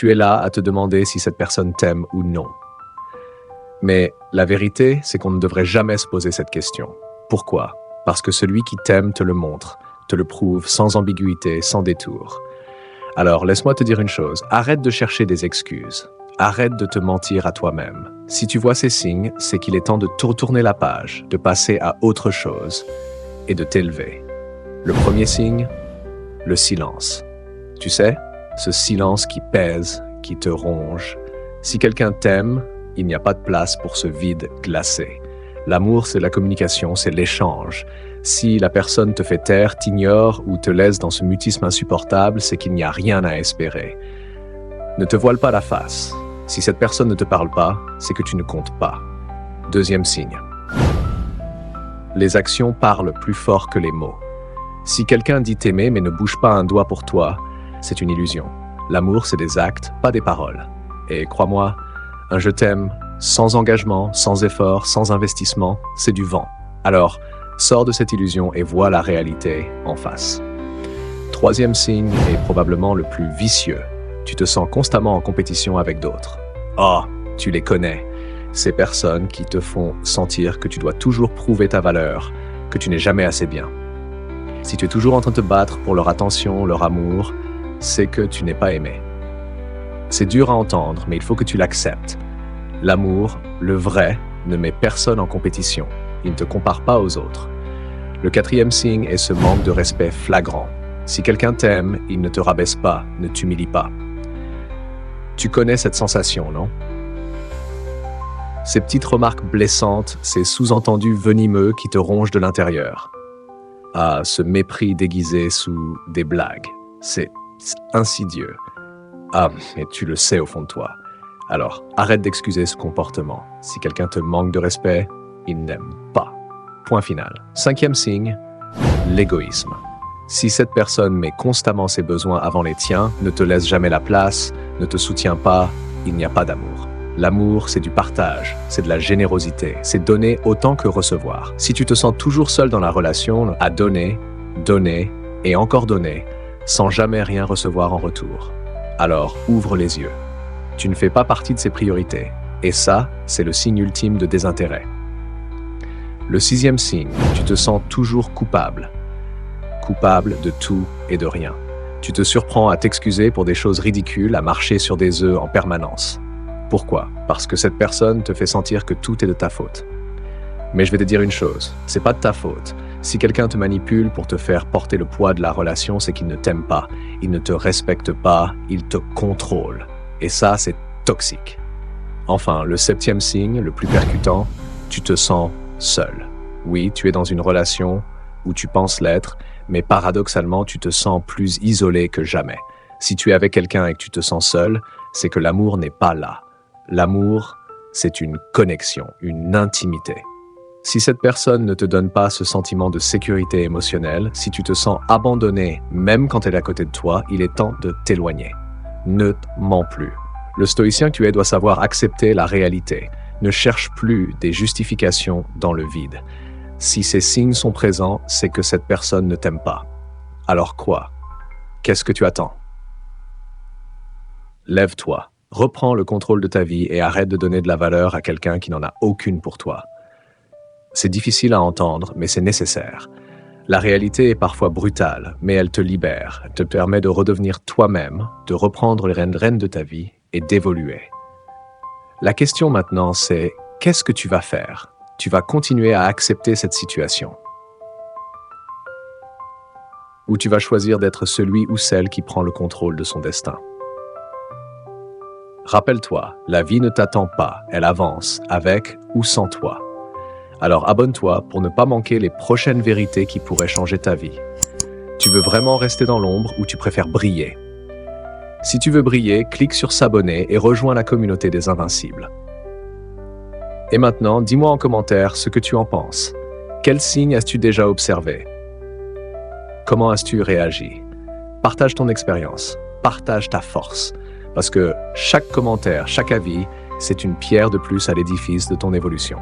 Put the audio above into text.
Tu es là à te demander si cette personne t'aime ou non. Mais la vérité, c'est qu'on ne devrait jamais se poser cette question. Pourquoi? Parce que celui qui t'aime te le montre, te le prouve sans ambiguïté, sans détour. Alors, laisse-moi te dire une chose, arrête de chercher des excuses. Arrête de te mentir à toi-même. Si tu vois ces signes, c'est qu'il est temps de tourner la page, de passer à autre chose et de t'élever. Le premier signe, le silence. Tu sais, ce silence qui pèse, qui te ronge. Si quelqu'un t'aime, il n'y a pas de place pour ce vide glacé. L'amour, c'est la communication, c'est l'échange. Si la personne te fait taire, t'ignore ou te laisse dans ce mutisme insupportable, c'est qu'il n'y a rien à espérer. Ne te voile pas la face. Si cette personne ne te parle pas, c'est que tu ne comptes pas. Deuxième signe. Les actions parlent plus fort que les mots. Si quelqu'un dit t'aimer mais ne bouge pas un doigt pour toi, c'est une illusion. L'amour, c'est des actes, pas des paroles. Et crois-moi, un je t'aime, sans engagement, sans effort, sans investissement, c'est du vent. Alors, sors de cette illusion et vois la réalité en face. Troisième signe est probablement le plus vicieux. Tu te sens constamment en compétition avec d'autres. Oh, tu les connais. Ces personnes qui te font sentir que tu dois toujours prouver ta valeur, que tu n'es jamais assez bien. Si tu es toujours en train de te battre pour leur attention, leur amour, c'est que tu n'es pas aimé. C'est dur à entendre, mais il faut que tu l'acceptes. L'amour, le vrai, ne met personne en compétition. Il ne te compare pas aux autres. Le quatrième signe est ce manque de respect flagrant. Si quelqu'un t'aime, il ne te rabaisse pas, ne t'humilie pas. Tu connais cette sensation, non? Ces petites remarques blessantes, ces sous-entendus venimeux qui te rongent de l'intérieur. Ah, ce mépris déguisé sous des blagues. C'est insidieux. Ah, mais tu le sais au fond de toi. Alors, arrête d'excuser ce comportement. Si quelqu'un te manque de respect, il n'aime pas. Point final. Cinquième signe, l'égoïsme. Si cette personne met constamment ses besoins avant les tiens, ne te laisse jamais la place, ne te soutient pas, il n'y a pas d'amour. L'amour, c'est du partage, c'est de la générosité, c'est donner autant que recevoir. Si tu te sens toujours seul dans la relation, à donner, donner et encore donner, sans jamais rien recevoir en retour, alors ouvre les yeux. Tu ne fais pas partie de ses priorités. Et ça, c'est le signe ultime de désintérêt. Le sixième signe, tu te sens toujours coupable. Coupable de tout et de rien. Tu te surprends à t'excuser pour des choses ridicules, à marcher sur des œufs en permanence. Pourquoi? Parce que cette personne te fait sentir que tout est de ta faute. Mais je vais te dire une chose, c'est pas de ta faute. Si quelqu'un te manipule pour te faire porter le poids de la relation, c'est qu'il ne t'aime pas, il ne te respecte pas, il te contrôle. Et ça, c'est toxique. Enfin, le septième signe, le plus percutant, tu te sens seul. Oui, tu es dans une relation où tu penses l'être, mais paradoxalement, tu te sens plus isolé que jamais. Si tu es avec quelqu'un et que tu te sens seul, c'est que l'amour n'est pas là. L'amour, c'est une connexion, une intimité. Si cette personne ne te donne pas ce sentiment de sécurité émotionnelle, si tu te sens abandonné, même quand elle est à côté de toi, il est temps de t'éloigner. Ne mens plus. Le stoïcien que tu es doit savoir accepter la réalité. Ne cherche plus des justifications dans le vide. Si ces signes sont présents, c'est que cette personne ne t'aime pas. Alors quoi? Qu'est-ce que tu attends? Lève-toi, reprends le contrôle de ta vie et arrête de donner de la valeur à quelqu'un qui n'en a aucune pour toi. C'est difficile à entendre, mais c'est nécessaire. La réalité est parfois brutale, mais elle te libère, elle te permet de redevenir toi-même, de reprendre les rênes de ta vie et d'évoluer. La question maintenant, c'est qu'est-ce que tu vas faire? Tu vas continuer à accepter cette situation? Ou tu vas choisir d'être celui ou celle qui prend le contrôle de son destin? Rappelle-toi, la vie ne t'attend pas, elle avance, avec ou sans toi. Alors abonne-toi pour ne pas manquer les prochaines vérités qui pourraient changer ta vie. Tu veux vraiment rester dans l'ombre ou tu préfères briller? Si tu veux briller, clique sur s'abonner et rejoins la communauté des Invincibles. Et maintenant, dis-moi en commentaire ce que tu en penses. Quels signes as-tu déjà observés? Comment as-tu réagi? Partage ton expérience, partage ta force. Parce que chaque commentaire, chaque avis, c'est une pierre de plus à l'édifice de ton évolution.